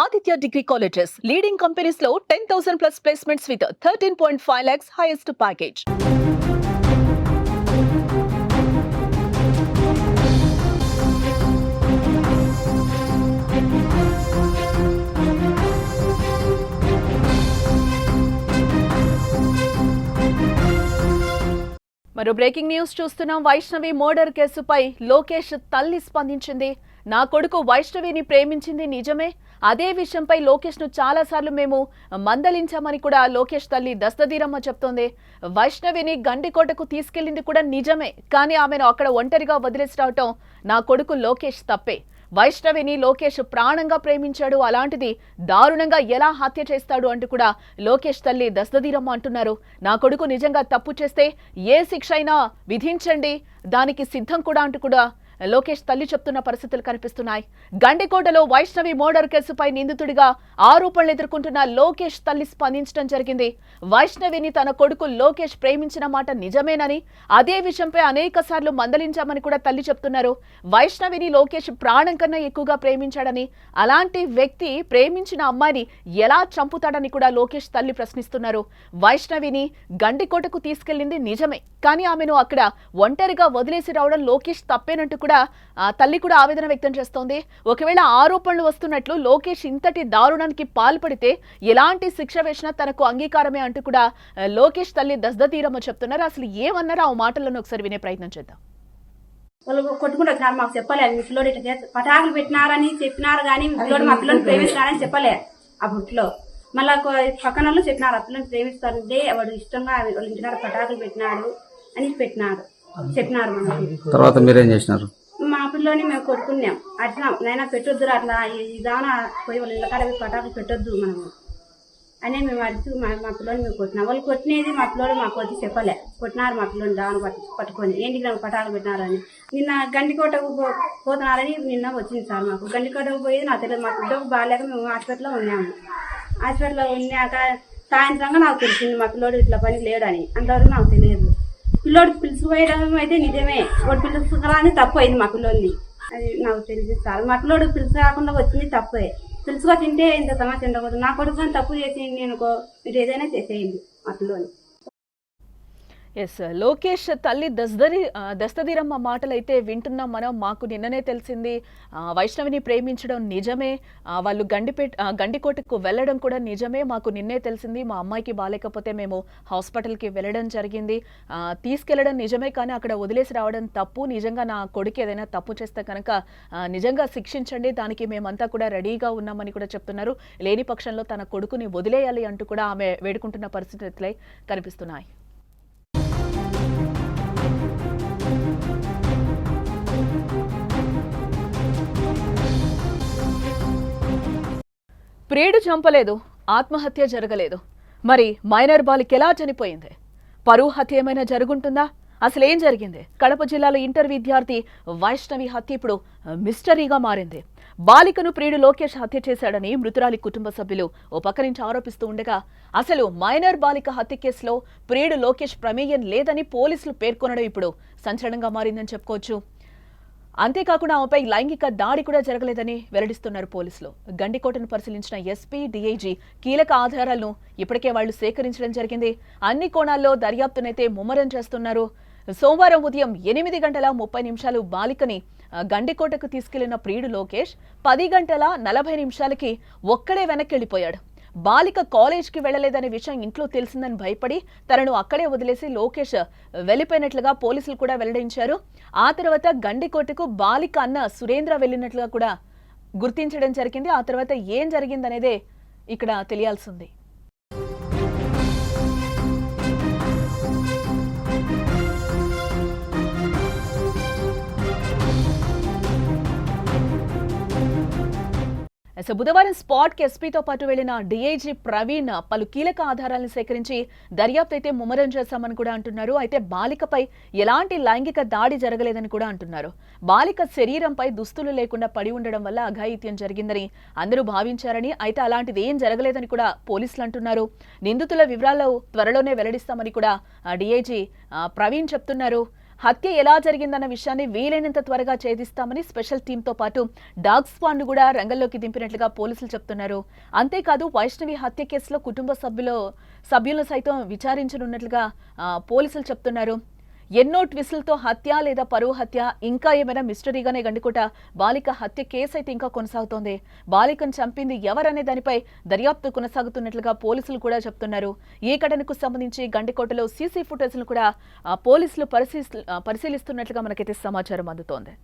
Aditya Degree Colleges, leading companies లో 10,000 plus placements with 13.5 lakhs highest package. మరో breaking news చూస్తున్నాం. Vaishnavi murder కేసుపై లోకేష్ తల్లి స్పందించింది. నా కొడుకు వైష్ణవిని ప్రేమించింది నిజమే. అదే విషయంపై లోకేష్ ను చాలాసార్లు మేము మందలించామని కూడా లోకేష్ తల్లి దస్తదీరమ్మ చెప్తోంది. వైష్ణవిని గండికోటకు తీసుకెళ్లింది కూడా నిజమే, కానీ ఆమెను అక్కడ ఒంటరిగా వదిలేసి రావటం నా కొడుకు లోకేష్ తప్పే. వైష్ణవిని లోకేష్ ప్రాణంగా ప్రేమించాడు, అలాంటిది దారుణంగా ఎలా హత్య చేస్తాడు అంటూ కూడా లోకేష్ తల్లి దస్తదీరమ్మ అంటున్నారు. నా కొడుకు నిజంగా తప్పు చేస్తే ఏ శిక్ష అయినా విధించండి, దానికి సిద్ధం కూడా అంటూ కూడా లోకేష్ తల్లి చెప్తున్న పరిస్థితులు కనిపిస్తున్నాయి. గండికోటలో వైష్ణవి మర్డర్ కేసుపై నిందితుడిగా ఆరోపణలు ఎదుర్కొంటున్న లోకేష్ తల్లి స్పందించడం జరిగింది. వైష్ణవిని తన కొడుకు లోకేష్ ప్రేమించిన మాట నిజమేనని, అదే విషయంపై అనేక సార్లు మందలించామని కూడా తల్లి చెప్తున్నారు. వైష్ణవిని లోకేష్ ప్రాణం కన్నా ఎక్కువగా ప్రేమించాడని, అలాంటి వ్యక్తి ప్రేమించిన అమ్మాయిని ఎలా చంపుతాడని కూడా లోకేష్ తల్లి ప్రశ్నిస్తున్నారు. వైష్ణవిని గండికోటకు తీసుకెళ్లింది నిజమే, కానీ ఆమెను అక్కడ ఒంటరిగా వదిలేసి రావడం లోకేష్ తప్పేనంటూ కూడా తల్లి కూడా ఆవేదన వ్యక్తం చేస్తోంది. ఒకవేళ ఆరోపణలు వస్తున్నట్లు లోకేష్ ఇంతటి దారుణానికి పాల్పడితే ఎలాంటి శిక్ష వేసినా తనకు అంగీకారమే అంటూ కూడా లోకేష్ తల్లి దస్తదీరమ్మ చెప్తున్నారు. అసలు ఏమన్నారో ఆ మాటలను ఒకసారి వినే ప్రయత్నం చేద్దాం. వాళ్ళు కొట్టుకుంటూ వచ్చినారు, మాకు చెప్పలేదు. మీ పిల్లోడు ఇట్లా పటాకులు పెట్టినారని చెప్పినారు, కానీ మీ పిల్లోడు మా పిల్లని ప్రేమిస్తారని చెప్పలే. ఆ బుట్లో మళ్ళా పక్కన వాళ్ళు చెప్పినారు, ఆ పిల్లని ప్రేమిస్తారంటే వాడు ఇష్టంగా వాళ్ళ ఇంటికాడ పటాకులు పెట్టినాడు అని చెప్పినారు. మనకి తర్వాత మీరేం చేసినారు? మా పిల్లోని మేము కొట్టుకున్నాం. అట్లా నైనా పెట్టొద్దు, అట్లా ఇదానా పోయి వాళ్ళ ఇళ్ళకాడ పటాకులు పెట్టొద్దు మనము అని మేము అడిచి మా పిల్లోని మేము కొట్టినాం. వాళ్ళు కొట్టినది మా పిల్లోడు మాకు వచ్చి చెప్పలే. కొట్టినారు మా పిల్లోని దావన పట్టుకొని ఏంటి పటాకులు పెట్టినారని. నిన్న గండికోటకు పోతున్నారని నిన్న వచ్చింది సార్. మాకు గండికోటకు పోయేది నాకు తెలియదు. మా పిల్లలకు బాగాలేక మేము హాస్పిటల్లో ఉన్నాము. హాస్పిటల్లో ఉన్నాక సాయంత్రంగా నాకు తెలిసింది మా పిల్లోడు ఇట్లా పని లేడని. అంతవరకు నాకు తెలియదు. పిల్లోడు పిలుచుకుపోయడం అయితే నిజమే, వాడు పిలుచుకురాని తప్పు అయింది మా పిల్లోని. అది నాకు తెలిసి సార్. మా పిల్లోడు పిలుచు కాకుండా వచ్చింది తప్పే. పిలుచుకో తింటే ఇంత సమస్య ఉండకూడదు. నా కొడుకు తప్పు చేసి నేను మీరు ఏదైనా చేసేయండి మా పిల్లోని. ఎస్, లోకేష్ తల్లి దస్తదీరమ్మ మాటలు అయితే వింటున్నాం మనం. మాకు నిన్ననే తెలిసింది వైష్ణవిని ప్రేమించడం నిజమే, వాళ్ళు గండికోటకు వెళ్ళడం కూడా నిజమే. మాకు నిన్నే తెలిసింది, మా అమ్మాయికి బాగాలేకపోతే మేము హాస్పిటల్కి వెళ్ళడం జరిగింది. తీసుకెళ్లడం నిజమే, కానీ అక్కడ వదిలేసి రావడం తప్పు. నిజంగా నా కొడుకు ఏదైనా తప్పు చేస్తే కనుక నిజంగా శిక్షించండి, దానికి మేమంతా కూడా రెడీగా ఉన్నామని కూడా చెప్తున్నారు. లేని పక్షంలో తన కొడుకుని వదిలేయాలి అంటూ కూడా ఆమె వేడుకుంటున్న పరిస్థితులే కనిపిస్తున్నాయి. ప్రియుడు చంపలేదు, ఆత్మహత్య జరగలేదు, మరి మైనర్ బాలిక ఎలా చనిపోయింది? పరువు హత్య ఏమైనా జరుగుంటుందా? అసలేం జరిగింది? కడప జిల్లాలో ఇంటర్ విద్యార్థి వైష్ణవి హత్య ఇప్పుడు మిస్టరీగా మారింది. బాలికను ప్రియుడు లోకేష్ హత్య చేశాడని మృతురాలి కుటుంబ సభ్యులు ఓ పక్క నుంచి ఆరోపిస్తూ ఉండగా, అసలు మైనర్ బాలిక హత్య కేసులో ప్రియుడు లోకేష్ ప్రమేయం లేదని పోలీసులు పేర్కొనడం ఇప్పుడు సంచలనంగా మారిందని చెప్పుకోవచ్చు. అంతేకాకుండా ఆమెపై లైంగిక దాడి కూడా జరగలేదని వెల్లడిస్తున్నారు పోలీసులు. గండికోటను పరిశీలించిన ఎస్పీ, డీఐజీ కీలక ఆధారాలను ఇప్పటికే వాళ్లు సేకరించడం జరిగింది. అన్ని కోణాల్లో దర్యాప్తునైతే ముమ్మరం చేస్తున్నారు. సోమవారం ఉదయం 8:30 బాలికని గండికోటకు తీసుకెళ్లిన ప్రియుడు లోకేష్ 10:40 ఒక్కడే వెనక్కి వెళ్లిపోయాడు. బాలిక కాలేజ్కి వెళ్లలేదనే విషయం ఇంట్లో తెలిసిందని భయపడి తనను అక్కడే వదిలేసి లోకేష్ వెళ్లిపోయినట్లుగా పోలీసులు కూడా వెల్లడించారు. ఆ తర్వాత గండికోటకు బాలిక అన్న సురేంద్ర వెళ్లినట్లుగా కూడా గుర్తించడం జరిగింది. ఆ తర్వాత ఏం జరిగిందనేదే ఇక్కడ తెలియాల్సింది. బుధవారం స్పాట్ కి ఎస్పీతో పాటు వెళ్లిన డీఐజీ ప్రవీణ్ పలు కీలక ఆధారాలను సేకరించి దర్యాప్తు అయితే ముమ్మరం చేశామని కూడా అంటున్నారు. అయితే బాలికపై ఎలాంటి లైంగిక దాడి జరగలేదని కూడా అంటున్నారు. బాలిక శరీరంపై దుస్తులు లేకుండా పడి ఉండడం వల్ల అఘాయిత్యం జరిగిందని అందరూ భావించారని, అయితే అలాంటిది ఏం జరగలేదని కూడా పోలీసులు అంటున్నారు. నిందితుల వివరాలు త్వరలోనే వెల్లడిస్తామని కూడా డీఐజీ ప్రవీణ్ చెప్తున్నారు. హత్య ఎలా జరిగిందన్న విషయాన్ని వీలైనంత త్వరగా ఛేదిస్తామని స్పెషల్ టీంతో పాటు డాగ్ స్క్వాడ్ను కూడా రంగంలోకి దింపినట్లుగా పోలీసులు చెప్తున్నారు. అంతేకాదు వైష్ణవి హత్య కేసులో కుటుంబ సభ్యులను సైతం విచారించనున్నట్లుగా పోలీసులు చెప్తున్నారు. ఎన్నో ట్విస్టులతో హత్య లేదా పరువు హత్య ఇంకా ఏమైనా మిస్టరీగానే గండికోట బాలిక హత్య కేసు అయితే ఇంకా కొనసాగుతోంది. బాలికను చంపింది ఎవరనే దానిపై దర్యాప్తు కొనసాగుతున్నట్లుగా పోలీసులు కూడా చెప్తున్నారు. ఈ ఘటనకు సంబంధించి గండికోటలో సీసీ ఫుటేజ్ను కూడా పోలీసులు పరిశీలిస్తున్నట్లుగా మనకైతే సమాచారం అందుతోంది.